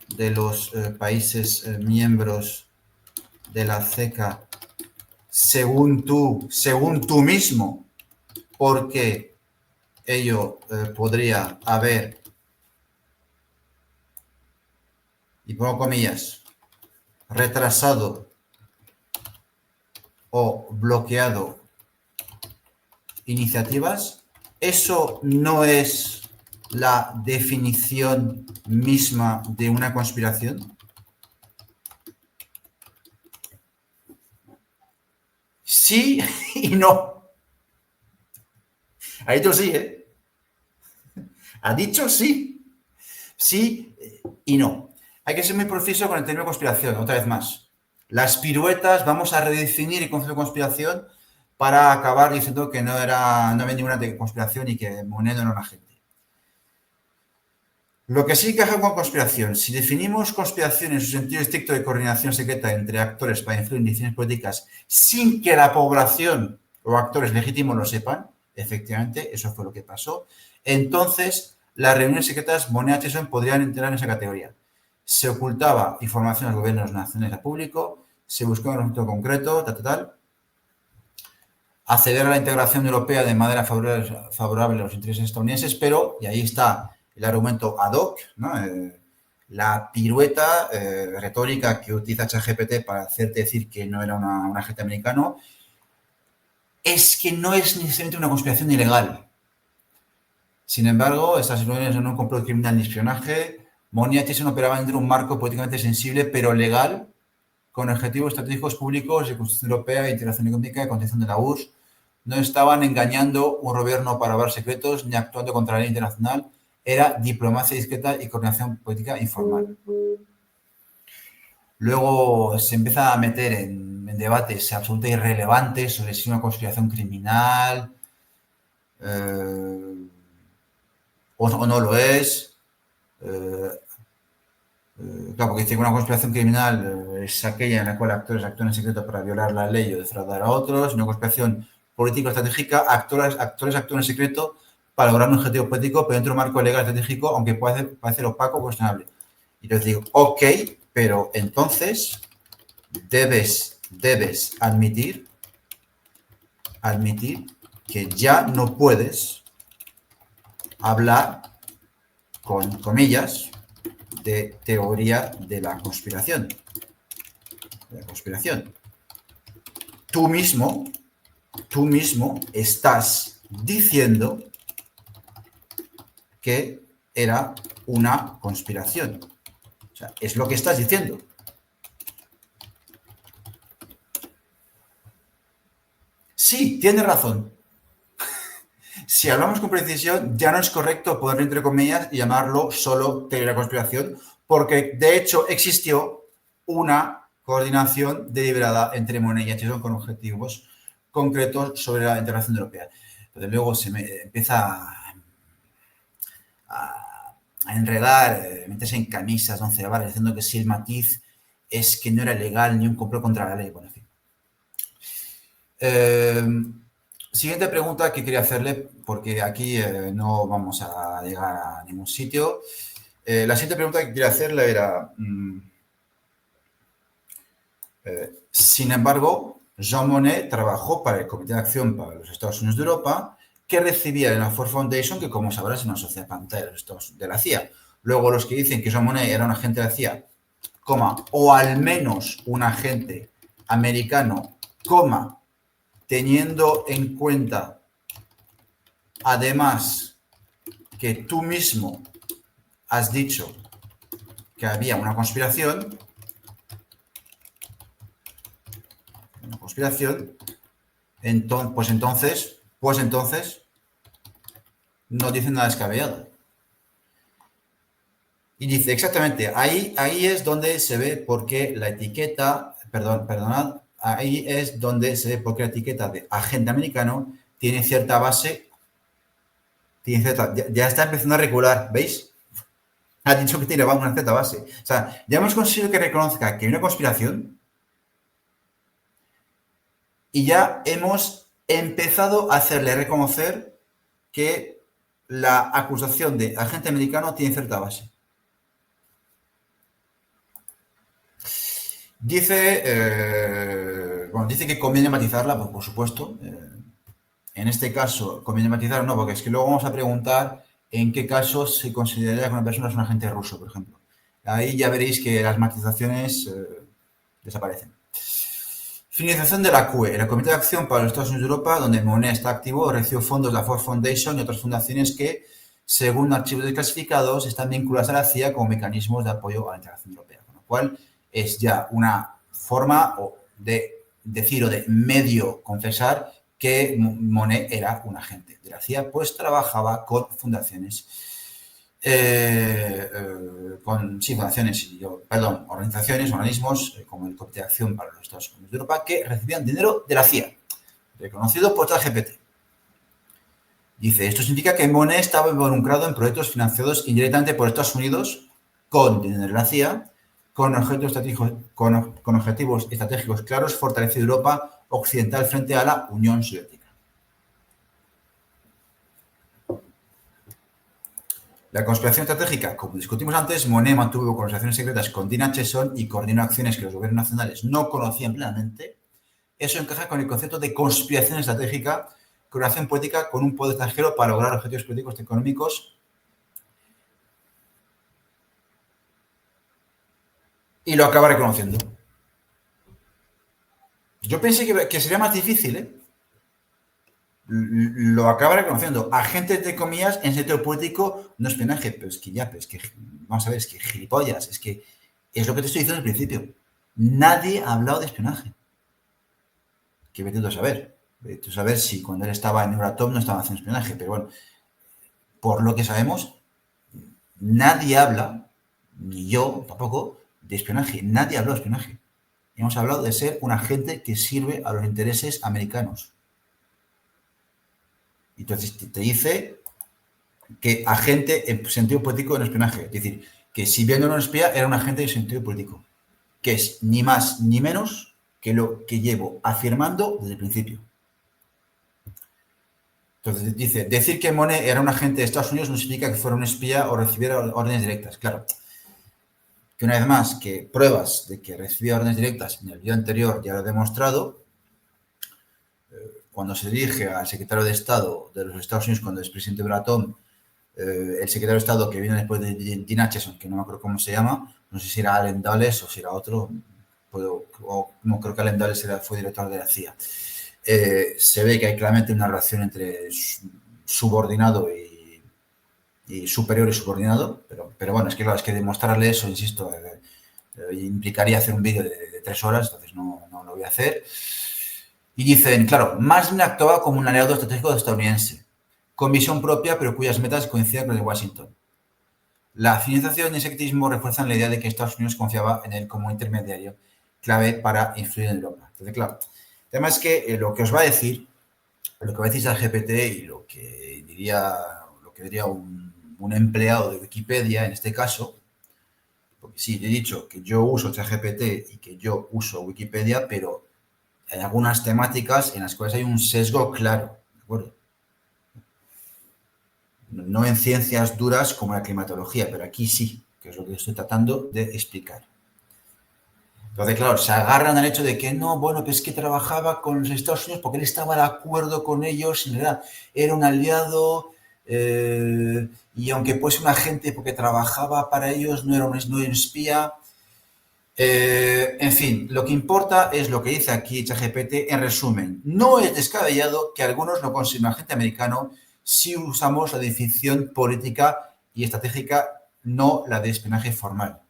de los países miembros de la CECA, según tú mismo, porque ello podría haber, y pongo comillas, retrasado o bloqueado iniciativas. Eso no es la definición misma de una conspiración. Sí y no. Ha dicho sí, ¿eh? Ha dicho sí. Sí y no. Hay que ser muy preciso con el término conspiración, otra vez más. Las piruetas, vamos a redefinir el concepto de conspiración para acabar diciendo que no había ninguna conspiración y que Monet no era un agente. Lo que sí encaja con conspiración, si definimos conspiración en su sentido estricto de coordinación secreta entre actores para influir en decisiones políticas sin que la población o actores legítimos lo sepan, efectivamente, eso fue lo que pasó, entonces las reuniones secretas Monet y Hutchison podrían entrar en esa categoría. Se ocultaba información a los gobiernos nacionales al público, se buscaba un resultado concreto, tal, acceder a la integración europea de manera favorable a los intereses estadounidenses, pero, y ahí está el argumento ad hoc, ¿no? La pirueta retórica que utiliza ChatGPT para hacerte decir que no era un agente americano, es que no es necesariamente una conspiración ilegal. Sin embargo, estas reuniones no un complot criminal ni espionaje. Monet y Hutchison operaban dentro de un marco políticamente sensible, pero legal, con objetivos estratégicos públicos de construcción europea, integración económica y contención de la URSS. No estaban engañando un gobierno para hablar secretos ni actuando contra la ley internacional. Era diplomacia discreta y coordinación política informal. Luego se empieza a meter en debates absolutamente irrelevantes sobre si es una conspiración criminal o no lo es. Claro, porque dice que una conspiración criminal es aquella en la cual actores actúan en secreto para violar la ley o defraudar a otros. Una conspiración político-estratégica, actores actúan en secreto para lograr un objetivo político, pero dentro de un marco legal estratégico, aunque puede parecer opaco o cuestionable. Y entonces digo, ok, pero entonces debes admitir que ya no puedes hablar, con comillas, de teoría de la conspiración. Tú mismo estás diciendo que era una conspiración. O sea, es lo que estás diciendo. Sí, tienes razón. Si hablamos con precisión, ya no es correcto ponerlo entre comillas y llamarlo solo teoría de la conspiración, porque de hecho existió una coordinación deliberada entre Monet y Hutchison con objetivos concretos sobre la integración europea. Entonces luego se empieza a enredar, meterse en camisas, 11 varas, diciendo que si el matiz es que no era legal ni un complot contra la ley. Bueno, en fin. Siguiente pregunta que quería hacerle, porque aquí no vamos a llegar a ningún sitio. La siguiente pregunta que quería hacerle era, sin embargo, Jean Monnet trabajó para el Comité de Acción para los Estados Unidos de Europa, que recibía de la Ford Foundation, que como sabrás es una sociedad pantalla de la CIA. Luego los que dicen que Jean Monnet era un agente de la CIA, o al menos un agente americano, teniendo en cuenta, además, que tú mismo has dicho que había una conspiración, entonces no dicen nada descabellado. Y dice exactamente, ahí es donde se ve por qué la etiqueta, perdonad, ahí es donde se ve por qué la etiqueta de agente americano tiene cierta base, ya está empezando a regular, ¿veis? Ha dicho que tiene una cierta base. O sea, ya hemos conseguido que reconozca que hay una conspiración y ya hemos empezado a hacerle reconocer que la acusación de agente americano tiene cierta base. Dice que conviene matizarla, pues por supuesto. En este caso, conviene matizar o no, porque es que luego vamos a preguntar en qué caso se consideraría que una persona es un agente ruso, por ejemplo. Ahí ya veréis que las matizaciones desaparecen. Finalización de la CUE, el Comité de Acción para los Estados Unidos de Europa, donde Monet está activo, recibió fondos de la Ford Foundation y otras fundaciones que, según archivos desclasificados, están vinculadas a la CIA como mecanismos de apoyo a la integración europea. Con lo cual, es ya una forma de decir o de medio confesar que Monet era un agente de la CIA, pues trabajaba con fundaciones, organizaciones, organismos como el Comité de Acción para los Estados Unidos de Europa, que recibían dinero de la CIA, reconocido por ChatGPT. Dice, esto significa que Monet estaba involucrado en proyectos financiados indirectamente por Estados Unidos con dinero de la CIA, con objetivos estratégicos claros, fortaleciendo Europa occidental frente a la Unión Soviética. La conspiración estratégica, como discutimos antes, Monet mantuvo conversaciones secretas con Dean Acheson y coordinó acciones que los gobiernos nacionales no conocían plenamente. Eso encaja con el concepto de conspiración estratégica, coordinación política con un poder extranjero para lograr objetivos políticos y económicos. Y lo acaba reconociendo. Yo pensé que sería más difícil, ¿eh? Lo acaba reconociendo. Agentes de comillas en sentido político, no espionaje, pero es que vamos a ver, es que gilipollas, es que es lo que te estoy diciendo al principio. Nadie ha hablado de espionaje. Que vete tú a saber. Vete tú a saber si cuando él estaba en Euratom no estaba haciendo espionaje, pero bueno, por lo que sabemos, nadie habla, ni yo tampoco, de espionaje. Nadie habló de espionaje. Hemos hablado de ser un agente que sirve a los intereses americanos. Entonces te dice que agente en sentido político en espionaje. Es decir, que si bien no era un espía, era un agente en sentido político. Que es ni más ni menos que lo que llevo afirmando desde el principio. Entonces dice, decir que Monet era un agente de Estados Unidos no significa que fuera un espía o recibiera órdenes directas. Claro, que una vez más, que pruebas de que recibía órdenes directas en el video anterior ya lo he demostrado. Cuando se dirige al secretario de Estado de los Estados Unidos, cuando es presidente Euratom, el secretario de Estado que viene después de Dean Acheson, que no me acuerdo cómo se llama, no sé si era Allen Dulles o si era otro, no creo que Allen Dulles fue director de la CIA. Se ve que hay claramente una relación entre subordinado y superior y subordinado, pero bueno, es que claro, es que demostrarle eso, insisto, implicaría hacer un vídeo de 3 horas, entonces no lo voy a hacer. Y dicen, claro, Marsden actuaba como un aliado estratégico estadounidense, con visión propia, pero cuyas metas coinciden con las de Washington. La financiación y el secretismo refuerzan la idea de que Estados Unidos confiaba en él como intermediario clave para influir en Europa. Entonces, claro, el tema es que lo que os va a decir, lo que va a decir ChatGPT y lo que diría un empleado de Wikipedia en este caso, porque sí, he dicho que yo uso ChatGPT y que yo uso Wikipedia, pero hay algunas temáticas en las cuales hay un sesgo claro, ¿de acuerdo? No en ciencias duras como la climatología, pero aquí sí, que es lo que estoy tratando de explicar. Entonces, claro, se agarran al hecho de que no, bueno, pues es que trabajaba con los Estados Unidos porque él estaba de acuerdo con ellos, en realidad era un aliado, y aunque fuese un agente porque trabajaba para ellos, no era un espía. En fin, lo que importa es lo que dice aquí ChatGPT en resumen. No es descabellado que algunos no consideren agente americano si usamos la definición política y estratégica no la de espionaje formal.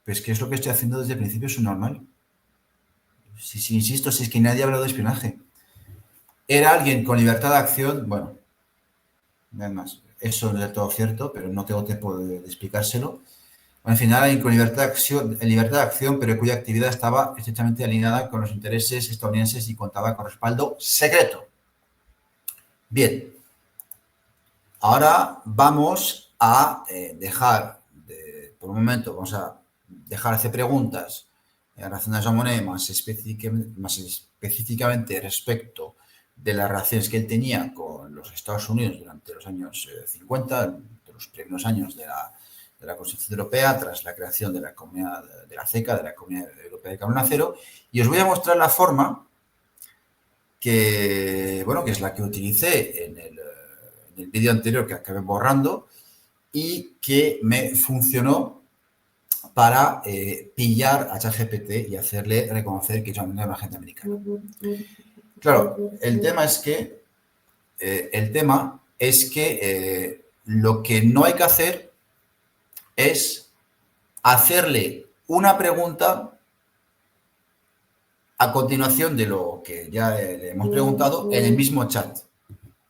Pero es que es lo que estoy haciendo desde el principio, es un normal. Si insisto, si es que nadie ha hablado de espionaje. Era alguien con libertad de acción, bueno, nada más. Eso no es del todo cierto, pero no tengo tiempo de explicárselo. Bueno, al final, alguien con libertad de acción, pero cuya actividad estaba estrechamente alineada con los intereses estadounidenses y contaba con respaldo secreto. Bien. Ahora vamos a dejar, por un momento, vamos a dejar de hacer preguntas en relación a Jean Monnet más específicamente respecto de las relaciones que él tenía con los Estados Unidos durante los años 50, de los primeros años de la Constitución Europea, tras la creación de la Comunidad de la CECA, de la Comunidad Europea de Carbono Cero, y os voy a mostrar la forma que, bueno, que es la que utilicé en el vídeo anterior que acabé borrando y que me funcionó para pillar a ChatGPT y hacerle reconocer que yo era un agente americano. Claro, el tema es que lo que no hay que hacer es hacerle una pregunta a continuación de lo que ya le hemos preguntado en el mismo chat.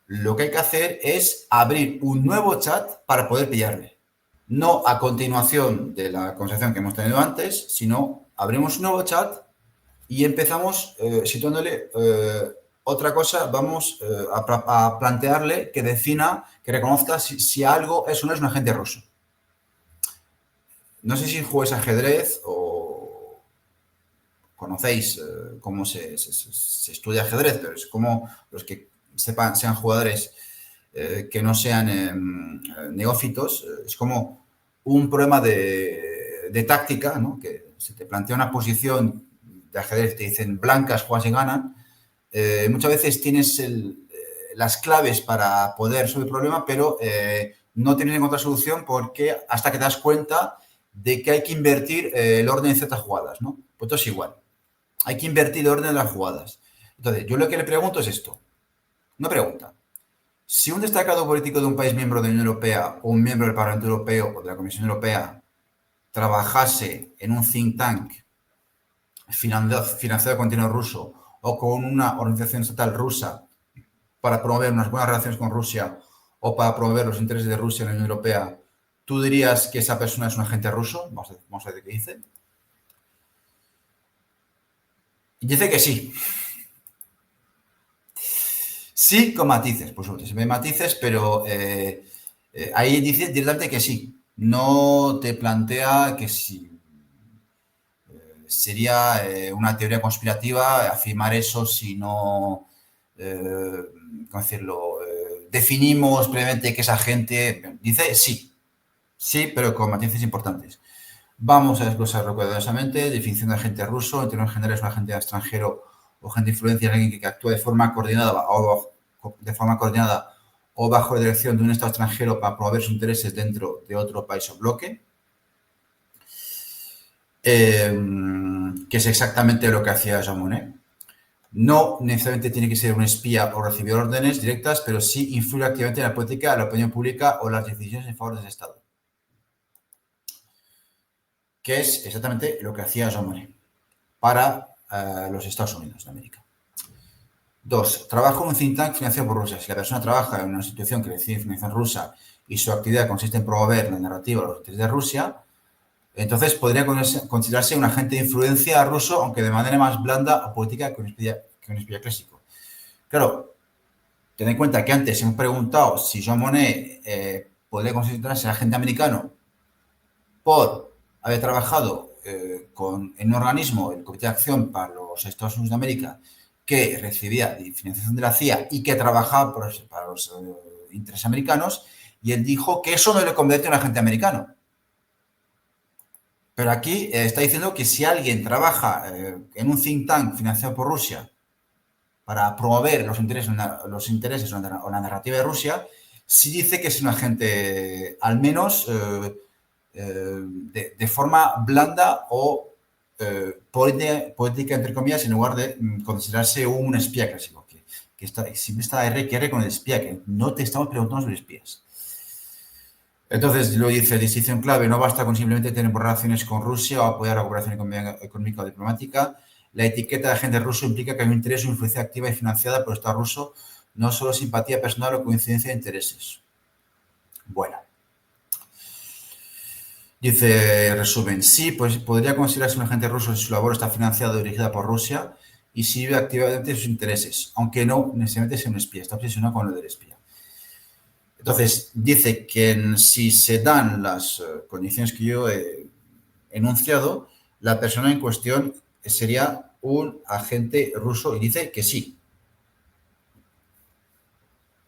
Lo que hay que hacer es abrir un nuevo chat para poder pillarle. No a continuación de la conversación que hemos tenido antes, sino abrimos un nuevo chat y empezamos situándole otra cosa. Vamos a plantearle que defina, que reconozca si algo es o no es un agente ruso. No sé si jugáis ajedrez o conocéis cómo se estudia ajedrez, pero es como los que sean jugadores que no sean neófitos, es como un problema de táctica, ¿no? Que se te plantea una posición de ajedrez, te dicen blancas, juegas y ganan. Muchas veces tienes las claves para poder resolver el problema, pero no tienes en otra solución porque hasta que te das cuenta de que hay que invertir el orden de ciertas jugadas, ¿no? Pues esto es igual. Hay que invertir el orden de las jugadas. Entonces, yo lo que le pregunto es esto. Una pregunta. Si un destacado político de un país miembro de la Unión Europea o un miembro del Parlamento Europeo o de la Comisión Europea trabajase en un think tank financiado con dinero ruso o con una organización estatal rusa para promover unas buenas relaciones con Rusia o para promover los intereses de Rusia en la Unión Europea, ¿tú dirías que esa persona es un agente ruso? Vamos a ver qué dice. Y dice que sí. Sí, con matices, por supuesto. Se ven matices, pero ahí dice directamente que sí. No te plantea que sí. Sería una teoría conspirativa afirmar eso si no, ¿cómo decirlo? Definimos previamente que esa gente dice sí, sí, pero con matices importantes. Vamos a desglosarlo cuidadosamente. Definición de agente ruso, en términos generales, un agente extranjero o agente de influencia, alguien que actúa de forma coordinada o bajo la dirección de un Estado extranjero para promover sus intereses dentro de otro país o bloque. Que es exactamente lo que hacía Jean Monnet. No necesariamente tiene que ser un espía o recibir órdenes directas, pero sí influye activamente en la política, la opinión pública o las decisiones en favor del Estado. Que es exactamente lo que hacía Jean Monnet para los Estados Unidos de América. 2. Trabajo en un think tank financiado por Rusia. Si la persona trabaja en una institución que recibe financiación rusa y su actividad consiste en promover la narrativa de los intereses de Rusia, entonces podría considerarse un agente de influencia ruso, aunque de manera más blanda o política que un espía clásico. Claro, ten en cuenta que antes hemos preguntado si Jean Monnet podría considerarse agente americano por haber trabajado en un organismo, el Comité de Acción para los Estados Unidos de América, que recibía financiación de la CIA y que trabajaba para los intereses americanos, y él dijo que eso no le convierte en un agente americano. Pero aquí está diciendo que si alguien trabaja en un think tank financiado por Rusia para promover los intereses o la narrativa de Rusia, sí dice que es un agente, al menos de forma blanda o política, entre comillas, en lugar de considerarse un espía clásico. Que siempre está R que R con el espía, que no te estamos preguntando sobre espías. Entonces, lo dice, distinción clave, no basta con simplemente tener relaciones con Rusia o apoyar la cooperación económica o diplomática. La etiqueta de agente ruso implica que hay un interés o influencia activa y financiada por el Estado ruso, no solo simpatía personal o coincidencia de intereses. Bueno. Dice, resumen, sí, pues podría considerarse un agente ruso si su labor está financiada o dirigida por Rusia y sirve activamente sus intereses, aunque no necesariamente sea un espía, está obsesionado con lo del espía. Entonces, dice que si se dan las condiciones que yo he enunciado, la persona en cuestión sería un agente ruso y dice que sí.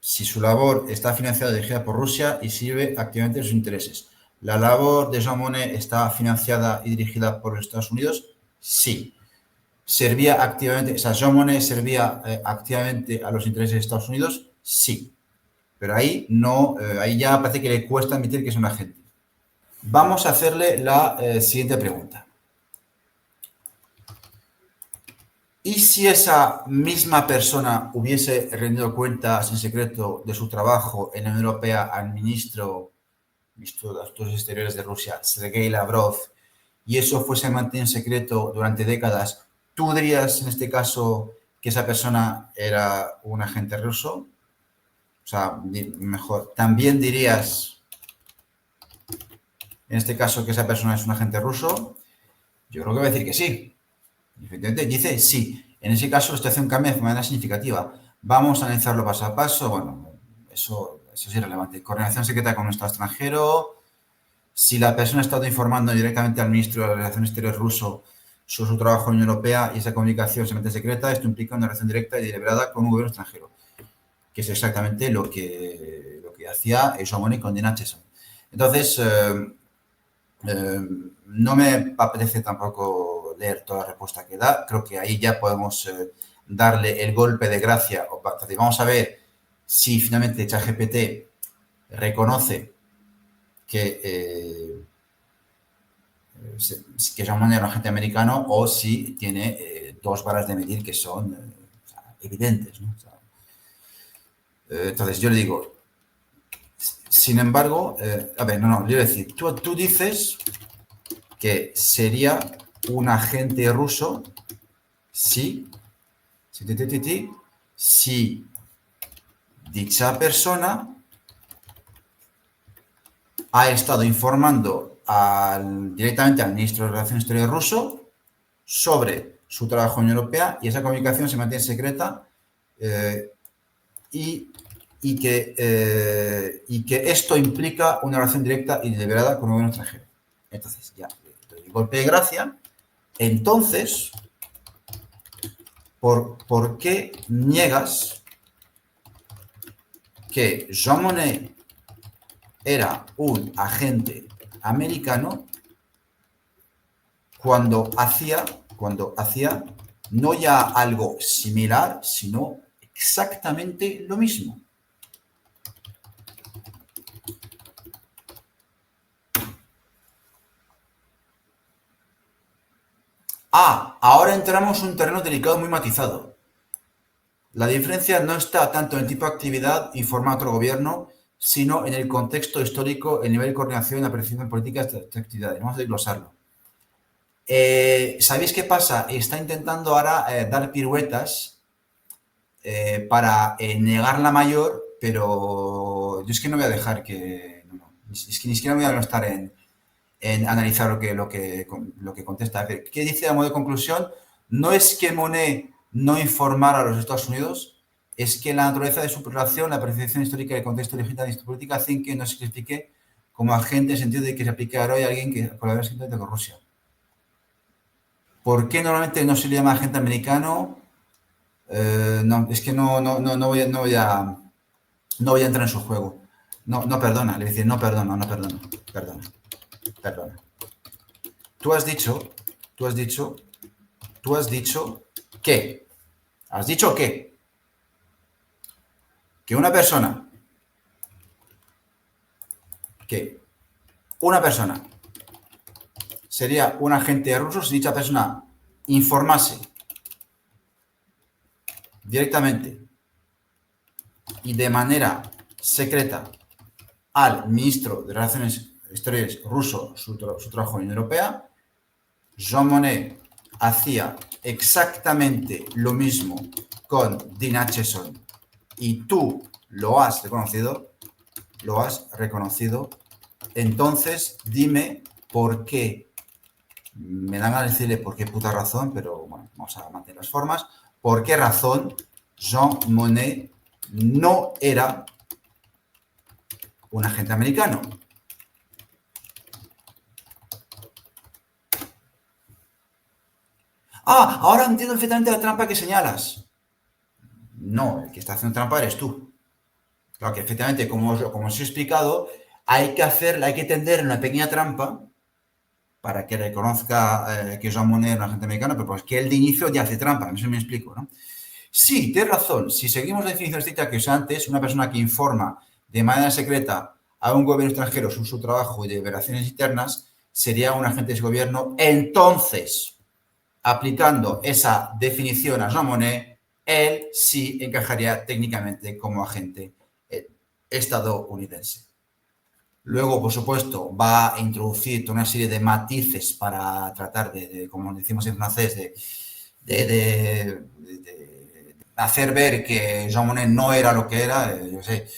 Si su labor está financiada y dirigida por Rusia y sirve activamente sus intereses. ¿La labor de Jean Monnet está financiada y dirigida por los Estados Unidos? Sí. ¿Servía activamente, o sea, Jean Monnet servía activamente a los intereses de Estados Unidos? Sí. Pero ahí no, ahí ya parece que le cuesta admitir que es un agente. Vamos a hacerle la siguiente pregunta. ¿Y si esa misma persona hubiese rendido cuentas en secreto de su trabajo en la Unión Europea al ministro de Asuntos Exteriores de Rusia, Sergei Lavrov, y eso fuese mantenido en secreto durante décadas, ¿tú dirías en este caso que esa persona era un agente ruso? O sea, mejor, ¿también dirías en este caso que esa persona es un agente ruso? Yo creo que va a decir que sí. Efectivamente, dice sí. En ese caso, la situación cambia de manera significativa. Vamos a analizarlo paso a paso. Bueno, eso es irrelevante. Coordinación secreta con un Estado extranjero. Si la persona ha estado informando directamente al ministro de Relaciones Exteriores ruso sobre su trabajo en la Unión Europea y esa comunicación se mete secreta, esto implica una relación directa y deliberada con un gobierno extranjero, que es exactamente lo que hacía Jean Monnet con Dina Cheson. Entonces, no me apetece tampoco leer toda la respuesta que da. Creo que ahí ya podemos darle el golpe de gracia. Vamos a ver si finalmente ChatGPT reconoce que Jean Monnet era un agente americano o si tiene dos varas de medir que son evidentes, ¿no? O sea, entonces yo le digo, sin embargo, a ver, no, yo quiero decir, tú dices que sería un agente ruso si dicha persona ha estado informando directamente al ministro de Relaciones Exteriores ruso sobre su trabajo en la Unión Europea y esa comunicación se mantiene secreta y que esto implica una relación directa y deliberada con el gobierno extranjero. Entonces, ya, el golpe de gracia. Entonces, ¿por qué niegas que Jean Monnet era un agente americano cuando hacía no ya algo similar, sino exactamente lo mismo? Ahora entramos en un terreno delicado muy matizado. La diferencia no está tanto en el tipo de actividad informada a otro gobierno, sino en el contexto histórico, el nivel de coordinación y la percepción política de estas actividades. Vamos a desglosarlo. ¿Sabéis qué pasa? Está intentando ahora dar piruetas para negar la mayor, pero yo es que no voy a dejar que... No, es que ni siquiera voy a estar en analizar lo que contesta. ¿Qué dice a modo de conclusión? No es que Monnet no informara a los Estados Unidos, es que la naturaleza de su relación, la percepción histórica y el contexto legitimado de su política hacen que no se critique como agente en el sentido de que se aplique ahora hoy a alguien que colabora simplemente con Rusia. ¿Por qué normalmente no se le llama agente americano? No, es que no voy a entrar en su juego. No perdona, le decir, no perdona. Tú has dicho que, has dicho que una persona sería un agente ruso si dicha persona informase directamente y de manera secreta al ministro de Relaciones Exteriores ruso su trabajo en la Unión Europea. Jean Monnet hacía exactamente lo mismo con Dean Acheson y tú lo has reconocido, entonces dime por qué, me dan a decirle por qué puta razón, pero bueno, vamos a mantener las formas, por qué razón Jean Monnet no era un agente americano. Ahora entiendo perfectamente la trampa que señalas. No, el que está haciendo trampa eres tú. Claro que efectivamente, como os he explicado, hay que tender una pequeña trampa para que reconozca que Jean Monnet es un agente americano, pero pues que él de inicio ya hace trampa, no sé si me explico, ¿no? Sí, tienes razón. Si seguimos la definición estricta que usé antes, una persona que informa de manera secreta a un gobierno extranjero sobre su trabajo y de operaciones internas sería un agente de ese gobierno. Entonces, aplicando esa definición a Jean Monnet, él sí encajaría técnicamente como agente estadounidense. Luego, por supuesto, va a introducir toda una serie de matices para tratar como decimos en francés, de hacer ver que Jean Monnet no era lo que era, yo sé,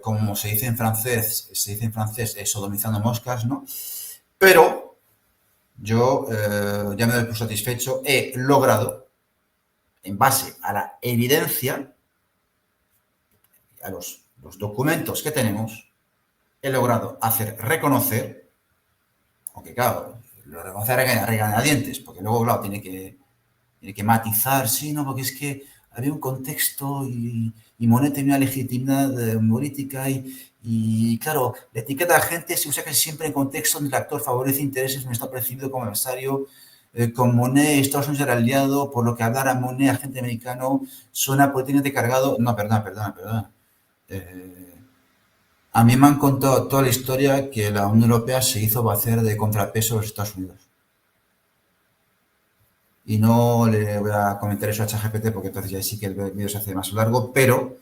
como se dice en francés, sodomizando moscas, ¿no? Pero yo ya me doy por satisfecho, he logrado, en base a la evidencia, a los documentos que tenemos, he logrado hacer reconocer, aunque claro, lo reconoce a regañadientes, porque luego, claro, tiene que matizar, sí, no, porque es que había un contexto y Monet tenía una legitimidad política y, claro, la etiqueta de agente se usa casi siempre en contexto donde el actor favorece intereses no está percibido como adversario. Con Monet, Estados Unidos era aliado, por lo que hablar a Monet, agente americano, suena políticamente cargado. No, perdona. A mí me han contado toda la historia que la Unión Europea se hizo hacer de contrapeso a los Estados Unidos. Y no le voy a comentar eso a ChatGPT porque entonces ya sí que el vídeo se hace más largo, pero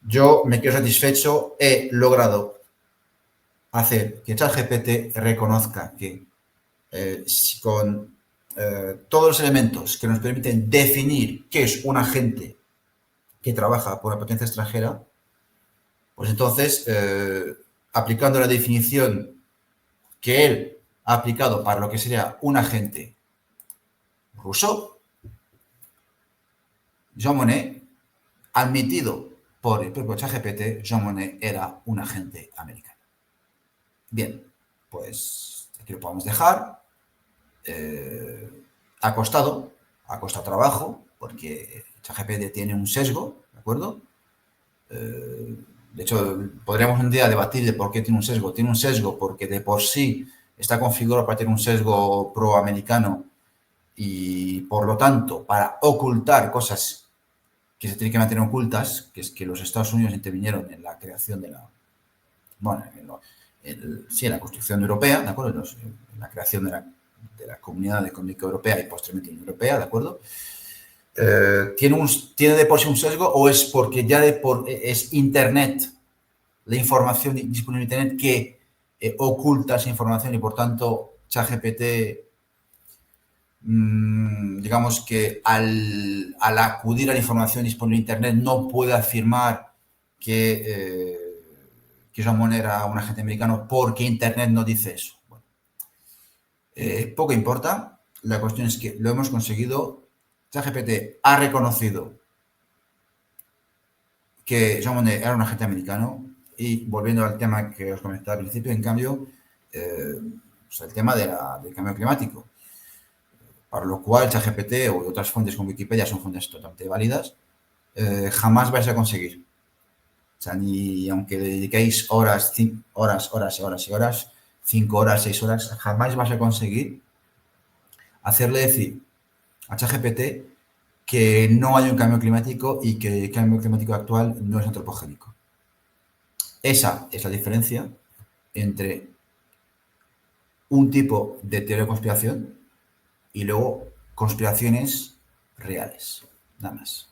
yo me quedo satisfecho, he logrado hacer que ChatGPT reconozca que con todos los elementos que nos permiten definir qué es un agente que trabaja por una potencia extranjera, pues entonces, aplicando la definición que él ha aplicado para lo que sería un agente ruso, Jean Monnet, admitido por el propio ChatGPT, Jean Monnet era un agente americano. Bien, pues aquí lo podemos dejar. Ha costado trabajo, porque ChatGPT tiene un sesgo, ¿de acuerdo? De hecho, podríamos un día debatir de por qué tiene un sesgo. Tiene un sesgo porque de por sí está configurado para tener un sesgo proamericano y, por lo tanto, para ocultar cosas que se tienen que mantener ocultas, que es que los Estados Unidos intervinieron en la creación de la... Bueno, en la construcción europea, ¿de acuerdo? En la creación de la Comunidad Económica Europea y posteriormente Unión Europea, ¿de acuerdo? ¿Tiene de por sí un sesgo o es porque ya es Internet, la información disponible en Internet que oculta esa información y por tanto ChatGPT, digamos que al acudir a la información disponible en Internet no puede afirmar que Jean Monnet era un agente americano porque Internet no dice eso? Bueno, poco importa, la cuestión es que lo hemos conseguido. ChatGPT ha reconocido que Jean Monnet era un agente americano y, volviendo al tema que os comentaba al principio, en cambio, pues el tema del cambio climático, para lo cual ChatGPT o otras fuentes como Wikipedia son fuentes totalmente válidas, jamás vais a conseguir. O sea, ni aunque dediquéis horas, 5 horas, 6 horas, jamás vais a conseguir hacerle decir a ChatGPT que no hay un cambio climático y que el cambio climático actual no es antropogénico. Esa es la diferencia entre un tipo de teoría de conspiración y luego conspiraciones reales. Nada más.